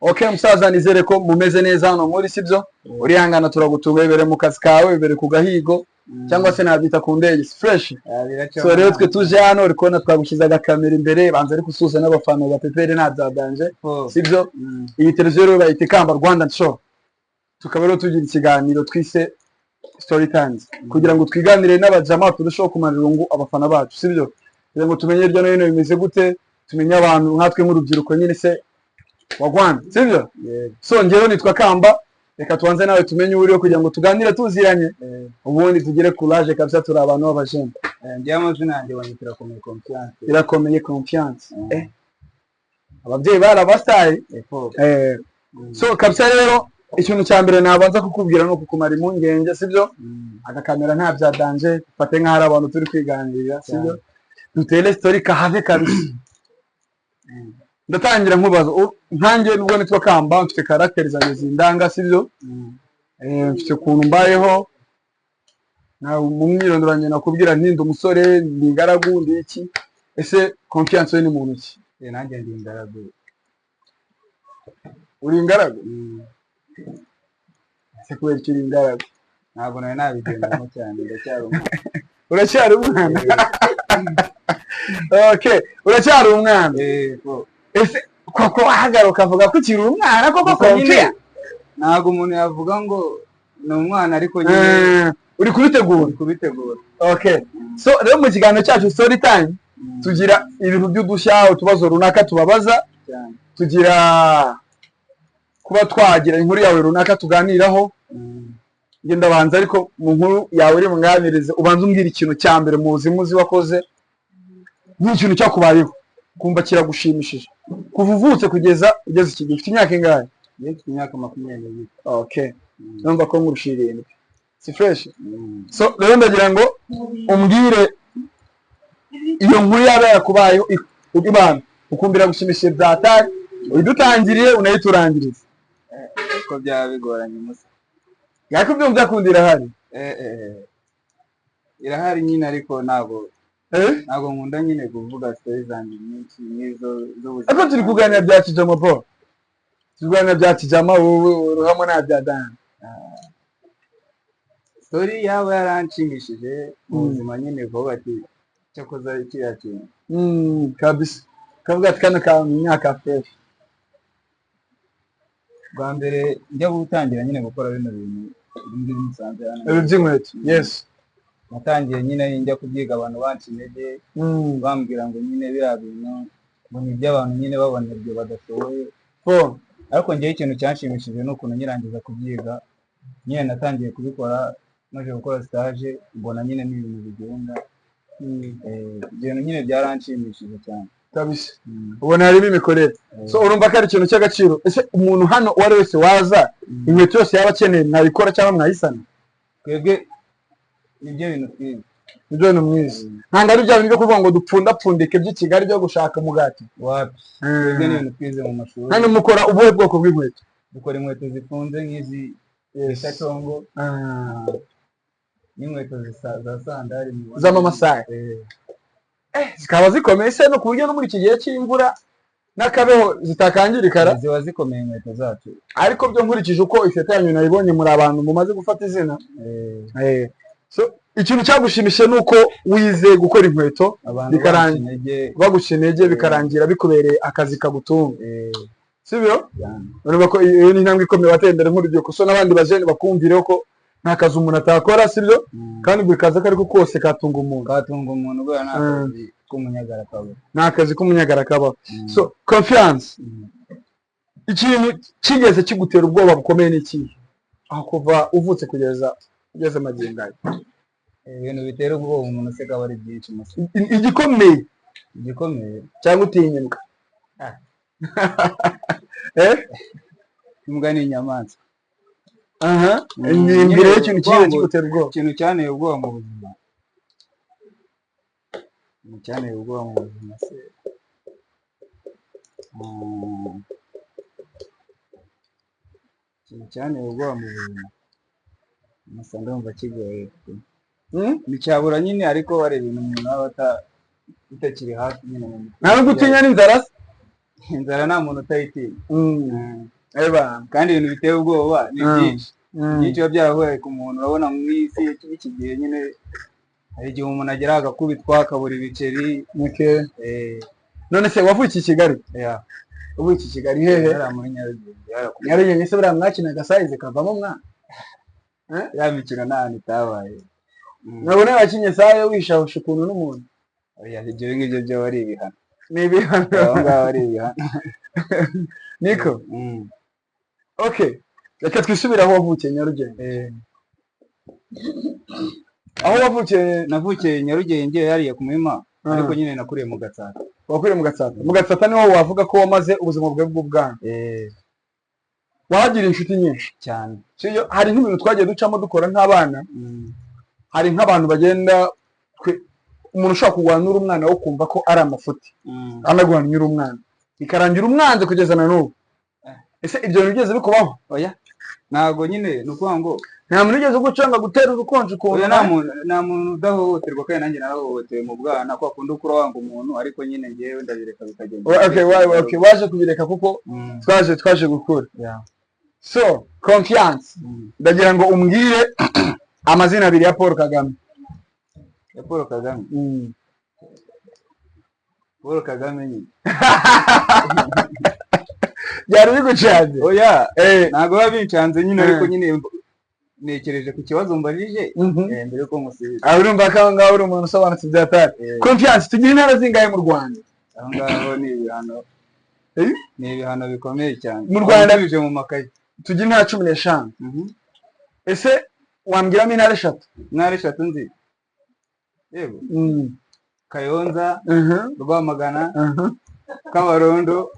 Okay musaza nizere ko mumeze neza hano muri sibyo urihangana turagutunga ibere mu kazi kawe ibere ku gahigo cyangwa se nabyita ku ndege fresh so rero twe tuje hano uri kubona twagushizaga kamera imbere banza ari kusuza n'abafana ba pepere nta byadanje sibyo iyi televiziyo rero bayita Ikamba Rwanda show tukaba rero tugira ikiganiro twise story times kugira ngo twiganire n'abajama turushaho kumanirungu abafana bacu sibyo kugira ngo tumenye iryo no hino bimeze gute tumenye abantu nkatwe nk'urubyiruko nyine se wagwana sibyo so ngero nitwa Kamba reka tuanze nawe tumenye uriyo kugira ngo tuganire tuziranye ubundi tugire courage kabisa turi abantu b'abajene ndiye amazina yanjye wanyitira komeye confiance irakomeye confiance ababyeyi barabastaye so kabisa rero ikintu cya mbere nabanza kukubwira no kukumara impungenge sibyo agakamera nta byadanje fate nk'ahari abantu turi kwiganirira sibyo dutere story kahave kabisa ndatangira nkubaza nkanjye nubwo nitwa Kamba mfite character zanjye zindanga sibyo mfite kuntu mbayeho na mu mwirondoranye nakubwira nti ndi umusore ndi ingaragu ndi iki ese confiance ni muntu ki nanjye ndi ingaragu uri ingaragu se kubera uri ingaragu ntabwo nawe nabigendamo cyane ndacyari uracyari umwana okay uracyari umwana ese koko ahagaruka avuga ko ukiri umwana koko nyine ntabwo umuntu yavuga ngo ni umwana ariko nyine uri kubitegura okay so rero mu kiganiro cyacu story time tugira ibintu by'udushya utubazo runaka tubabaza tugira kuba twagira inkuru yawe runaka tuganiraho ngenda banza ariko mu nkuru yawe uri munganirize ubanza umbwira ikintu cya mbere mu buzimuzi wakoze n'ikintu cyakubayeho kumva kiragushimishije kuva uvutse kugeza ugeze iki gihe ufite imyaka ingahe mfite imyaka 20 okay numva ko ngurushiriye si fresh so rero ndagira ngo umbwire iyo nkuru yaba yakubayeho ibana ukumbira gushimishije byatari udutangiriye unayiturangiriza ko byaba bigoranye musa yakubyo byakundira hari irahari nyine ariko ntabwo nkunda nyine kuvuga story zanjye nyinshi nizo z'ubuzima ariko turi kuganira bya kijama po tuganira bya kijama wowe ruhamo na bya dan story yaba yaranshimishije mu buzima nyine vuba ati cyakoze kiriya kintu kabisa kavuga ati kana ka myaka fresh bwa mbere njya gutangira nyine gukora bino bintu ndi musanze by'inkweto yes natangiye nyine njya kubyiga abantu banci intege bambwira ngo nyine biriya bintu ngo ni iby'abantu nyine babona ibyo badashoboye ariko njyewe ikintu cyanshimishije ni ukuntu nyirangiza kubyiga nyine natangiye kubikora maze gukora stage mbona nyine n'ibintu bigenda ibintu nyine byaranshimishije cyane kabisa ubona harimo imikorere so urumva ko ari ikintu cy'agaciro ese umuntu hano uwari wese waza inkweto yose yaba akeneye mwayikora cyangwa mwayisana twebwe nibyo bintu twize nibyo bintu mwiza ntabwo ari bya bintu byo kuvuga ngo dupfundapfundike by'ikigali byo gushaka umugati wapi twebwe ni ibintu twize mu mashuri hano mukora ubuhe bwoko bw'inkweto dukora inkweto zifunze nk'izi zisa congo n'inkweto za sandari z'amamasai zikaba zikomeye se no ku buryo no muri iki gihe cy'imvura n'akabeho zitakangirikara ziba zikomeye inkweto zacu ariko byo nkurikije uko ifoto yanyu nayibonye muri abantu mumaze gufata izina so ikintu cyagushimishije nuko wize gukora inkweto bagukeneye bikarangira bikubereye akazi kagutunga sibyo urumva ko iyo ni intambwe ikomeye watendera nk'urubyiruko so n'abandi bajene bakumvireho ko nta kazi umuntu atakora sibyo kandi buri kazi ako kose katunga umuntu bwa nta kazi k'umunyagara kabaho nta kazi k'umunyagara kabaho so confiance ikintu kigeze kigutera ubwoba bukomeye n'ikihe aho kuva uvutse kugeza ugeze magingo aya ibintu bitera ubwoba umuntu se kaba ari byinshi igikomeye cyangwa utinya imbwa imbwa ni inyamaswa imbere y'ikintu kigiye kigutera ubwoba ikintu cyanteye ubwoba mu buzima cyanteye ubwoba mu buzima se ikintu cyanteye ubwoba mu buzima musa ndumva kigoye nticyabura nyine ariko hari ibintu umuntu aba bitakiri hafi nyine ntabwo gutinya n'inzara inzara nta muntu utayitinya. kandi ibintu biteye ubwoba ni byinshi biba byarahoye ku muntu. Urabona mu isi y'iki gihe nyine hari igihe umuntu agera agakubitwa akabura ibiceri. none se wavukiye i Kigali? uvukiye i Kigali hehe? muri Nyarugenge. Se buriya mwakinaga sayize kavamo mwana? ya mikino nta hantu itabaye. nabona wakinye saye wishahusha ukuntu n'umuntu. ibyo ngibyo byo ari ibihano. Ni ibihano. aho ngaho ari ibihano. Niko okay, reka twisubire aho wavukiye Nyarugenge. aho wavukiye? Navukiye Nyarugenge yariye ku Muhima, ariko nyine nakuriye mu Gatsata. Wakuriye mu Gatsata? Mu Gatsata niho wavuga ko wamaze ubuzima bwawe bw'ubwana. wahagira inshuti nyinshi cyane. hari nk'ibintu twagiye ducamo dukora nk'abana. hari nk'abantu bagenda umuntu ushaka kurwanira umwana wo kumva ko ari amafuti anagwanira umwana bikarangira umwanze kugeza na n'ubu. ese ibyo bintu bigeze bikubaho? Oya, ntago nyine ni ukuvuga ngo nta muntu ugeze gucanga gutera urukonje ukuntu. nta muntu udahohoterwa, kandi nanjye narahohotewe mu bwana, ko akunda ukura wanga umuntu, ariko nyine ngewe ndabireka bikagenda. Okay, waje kubireka kuko twaje gukura. So confiance, ndagira ngo umbwire amazina abiri ya Paul Kagame. Ya Paul Kagame? Paul Kagame nyine byari bigucanze? Oya, ntabwo biba bincanze nyine, ariko nyine nekereje ku kibazo mbajije mbere yuko musubiza. urumva ko aho ngaho uri umuntu usobanutse byatari. Confiance, tugira intara zingahe mu Rwanda? aho ngaho ni ibihano bikomeye cyane mu Rwanda. bije mu makayi tugira intara 15. ese wambwiramo intara 3? Intara 3 nzi. Yego. Kayonza, Rwamagana, Kabarondo.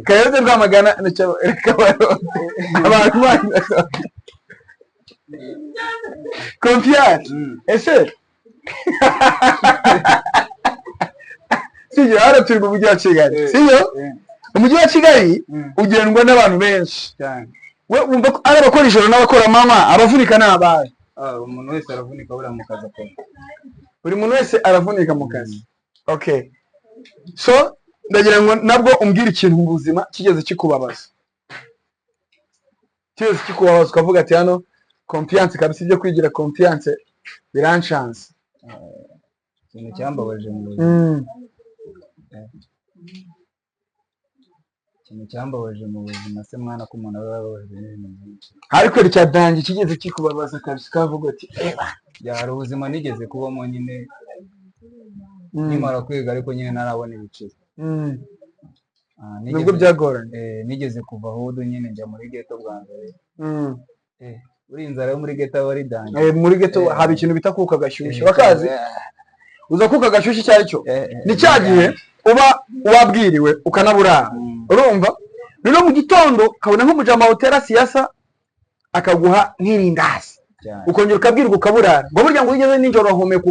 Kayonza, Rwamagana na Kabarondo. abantu Confiance, ese sibyo hano turi mu mujyi wa Kigali, sibyo? umujyi wa Kigali ugendwa n'abantu benshi cyane. we wumva ko ari abakora ijoro n'abakora amanywa, abavunika n'abaye? umuntu wese aravunika buriya mu kazi akora. buri muntu wese aravunika mu kazi. Okay, so ndagira ngo nabwo umbwire ikintu mu buzima kigeze kikubabaza. ukavuga ati hano confiance kabisa, ibyo kwigira confiance biranchanze. ikintu cyambabaje mu buzima. ikintu cyambabaje mu buzima se mwana, ko umuntu aba yababaje n'ibintu byinshi. ariko icyadangi kigeze kikubabaza kabisa, kavuga ati byari ubuzima nigeze kubamo nyine nimara kwiga, ariko nyine narabona ibiciro. nubwo byagoranye. nigeze kuva hudu nyine njya muri ghetto bwa mbere. uri inzara yo muri ghetto aba ari dange. muri ghetto haba ikintu bita kuka gashyushye, bakazi uza kuka gashyushye icyo ari cyo. ni cya gihe uba wabwiriwe ukanaburara, urumva rero mu gitondo kabona nk'umujama hotera siyasa akaguha nk'irindazi, ukongera ukabwirwa ukaburara, ngo burya ngo ugeze ninjoro uhumeka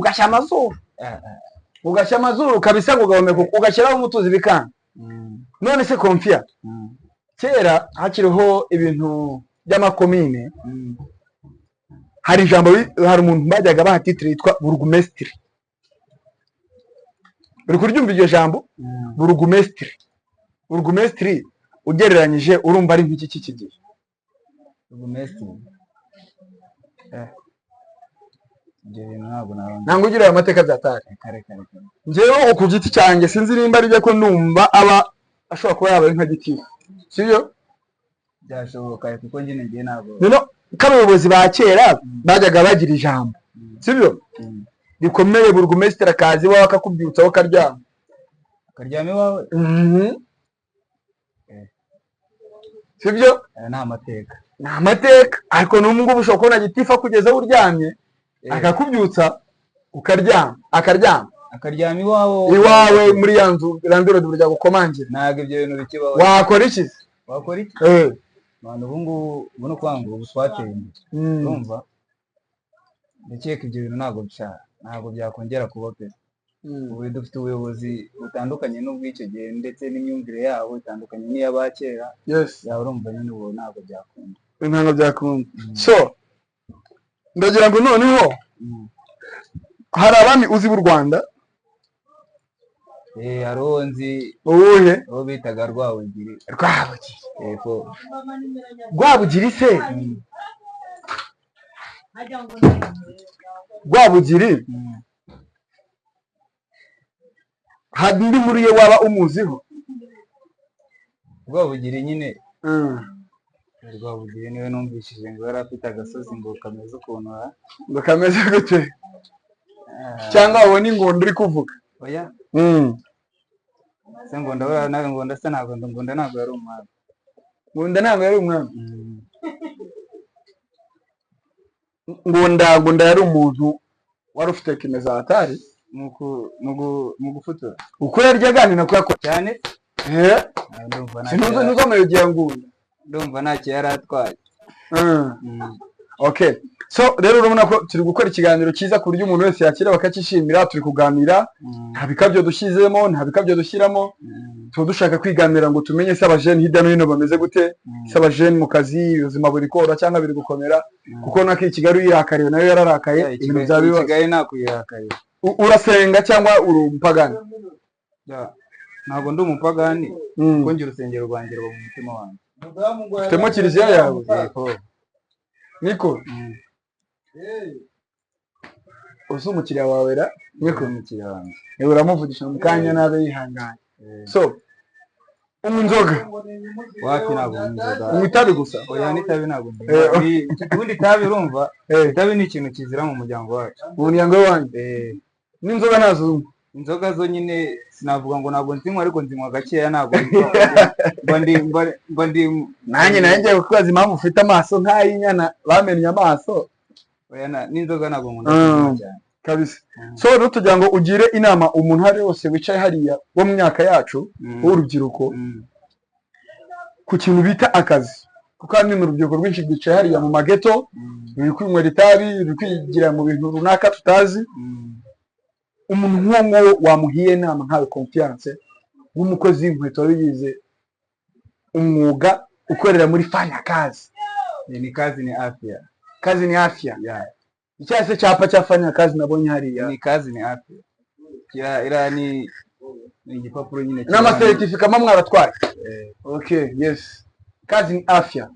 ugashya amazuru kabisa, ngo ugahumeka ugashyiraho umutuzi bikanga. none se Konfiya, kera hakiriho ibintu by'amakomine, hari ijambo, hari umuntu bajyaga baha titire yitwa burugumesitiri. uri kuryumva iryo jambo burugumesitiri? ugereranyije urumva ari nk'iki kigiye? ntabwo ugira ayo mateka byatari. njyewe ku giti cyanjye sinzi nimba ari byo, ko ndumva aba ashobora kuba yabaye nka gitifu, sibyo? byashoboka, kuko njye ntabwo ko abayobozi ba kera bajyaga bagira ijambo, sibyo? rikomeye, burugumesitiri akaza iwawe akakubyutsaho ukaryama. ukaryama iwawe? sibyo? ni amateka. ni amateka, ariko n'ubu ngubu ushobora kubona gitifu akugeza aho uryamye akakubyutsa ukaryama, akaryama iwawe muri ya nzu randura burya gukomangira. ntabwo ibyo bintu bikibaho. wakora iki? abantu ubu ngubu no kwanga ubu twateye imbere, urumva? ndakeka ibyo bintu ntabwo byakongera kuba pe. ubu dufite ubuyobozi butandukanye n'ubw'icyo gihe, ndetse n'imyumvire yabo itandukanye n'iy'abakera. yaba urumva nyine ubu ntabwo byakunda. So ndagira ngo noneho hari abami uzi b'u Rwanda hariho nzi uwuhe uwo bitaga Rwabugiri. Yego. Rwabugiri se Rwabugiri hari undi muri ye waba umuziho? Rwabugiri nyine Rwabugiri niwe numvishije ngo yari afite agasozi ngo kameze ukuntu ngo kameze gute cyangwa wabona ingondo uri kuvuga? Oya se Ngonda wera nawe Ngonda se ntabwo Ngonda ntabwo yari umwami. Ngonda ntabwo yari umwami. Ngonda yari umuntu wari ufite kimezatari mu gufutura uko yaryaga ni nako yakora cyane. Sinumva nuko mayugiye Ngunda ndumva ntacyo yari atwaye. Okay, so rero urabona ko turi gukora ikiganiro cyiza ku buryo umuntu wese yakira bakakishimira. Turi kuganira nta bikabyo dushyizemo nta bikabyo dushyiramo, tuba dushaka kwiganira ngo tumenye se abajene hirya no hino bameze gute, se abajene mu kazi ubuzima buri kora cyangwa biri gukomera, kuko nako Kigali yirakariye nayo yararakaye ibintu byabibazo. Kigali nakuyirakaye. Urasenga cyangwa uri umupagani? Ntabwo ndi umupagani kuko ngira urusengero rwanjye ruba mu mutima wanjye. Ufitemo kiliziya yawe? Niko uzi umukiriya wawe ra? Niko umukiriya wanjye uramuvugisha mu kanya nabe yihanganye. So inzoga wapi? Ntabwo inzoga umitabi gusa? Oya n'itabi ntabwo ubundi itabi urumva itabi ni ikintu kizira mu muryango wacu. Mu muryango wanjye n'inzoga nazo? Inzoga zo nyine sinavuga ngo ntabwo nzinywa ariko nzinywa gakeya. Ntabwo mba ndi nanjye nagiye kukubaza impamvu ufite amaso nk'ay'inyana bamennye amaso. Oya n'inzoga ntabwo nkunda cyane kabisa. So rero tugira ngo ugire inama umuntu hari wose wicaye hariya wo mu myaka yacu w'urubyiruko ku kintu bita akazi, kuko hano mu rubyiruko rwinshi rwicaye hariya mu mageto ruri kwinywera itabi, ruri kwigira mu bintu runaka tutazi. Umuntu nk'uwo wamuhiye inama nkawe confiance nk'umukozi w'inkweto wabigize umwuga ukorera muri fanya kazi? Ni kazi ni afya. Kazi ni afya. Icyase cyapa cya fanya kazi nabonye hariya. Ni kazi ni afya. Ira ni igipapuro nyine n'ama certificate mwa mwaratwaye. Okay, yes. Kazi ni afya.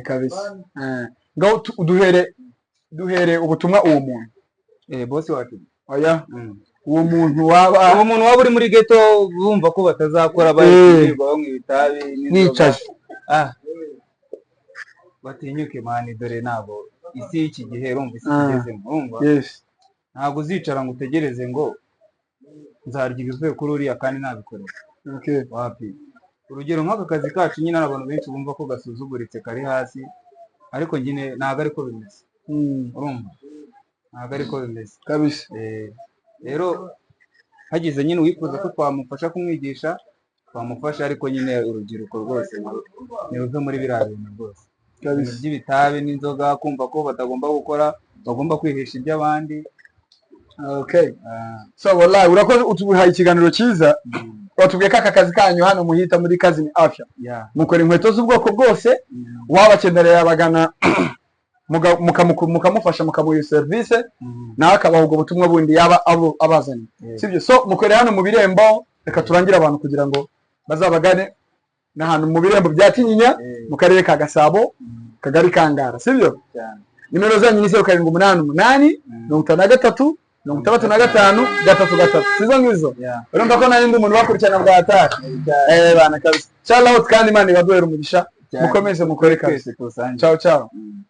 Kabisa. Ngo duhere ubutumwa uwo muntu. Boss wacu. Oya. Uwo muntu waba uri muri ghetto bumva ko batazakora bayirirwa bamwe bitabi nicaje. Batinyuke mani, dore nabo isi y'iki gihe urumva isi igezemo urumva. Yes. Ntabwo uzicara ngo utegereze ngo nzarya ibivuye kuri uriya kandi nabikorera. Okay. Wapi? Urugero nk'aka kazi kacu nyine abantu benshi bumva ko gasuzuguritse kari hasi, ariko nyine ntabwo ariko bimeze. Urumva? Ntabwo ariko bimeze kabisa. Rero hagize nyine wifuza ko twamufasha kumwigisha twamufasha, ariko nyine urubyiruko rwose niruve muri biriya bintu rwose by'ibitabi n'inzoga, kumva ko batagomba gukora, bagomba kwihesha iby'abandi. Okay. So wallahi urakoze utuhaye ikiganiro cyiza. Watubwiye ko aka kazi kanyu hano muhita muri kazi ni afya. Mukora inkweto z'ubwoko bwose, wabakendereye abagana mukamufasha mukamuha service nawe akabaha ubwo butumwa bundi yaba abazanye. Sibyo? So mukorera hano mu Birembo, reka turangira abantu kugira ngo bazabagane n'ahantu mu Birembo bya Kinyinya mu karere ka Gasabo, kagari Kangara. Sibyo? Nimero zanyu ni 0788 53 65 sizo ngizo. Urumva ko nari ndi umuntu bakurikirana bwa atari. Bana kabisa. Ciao kandi Imana ibaduhere umugisha. Mukomeze mukore kabisa. Ciao ciao.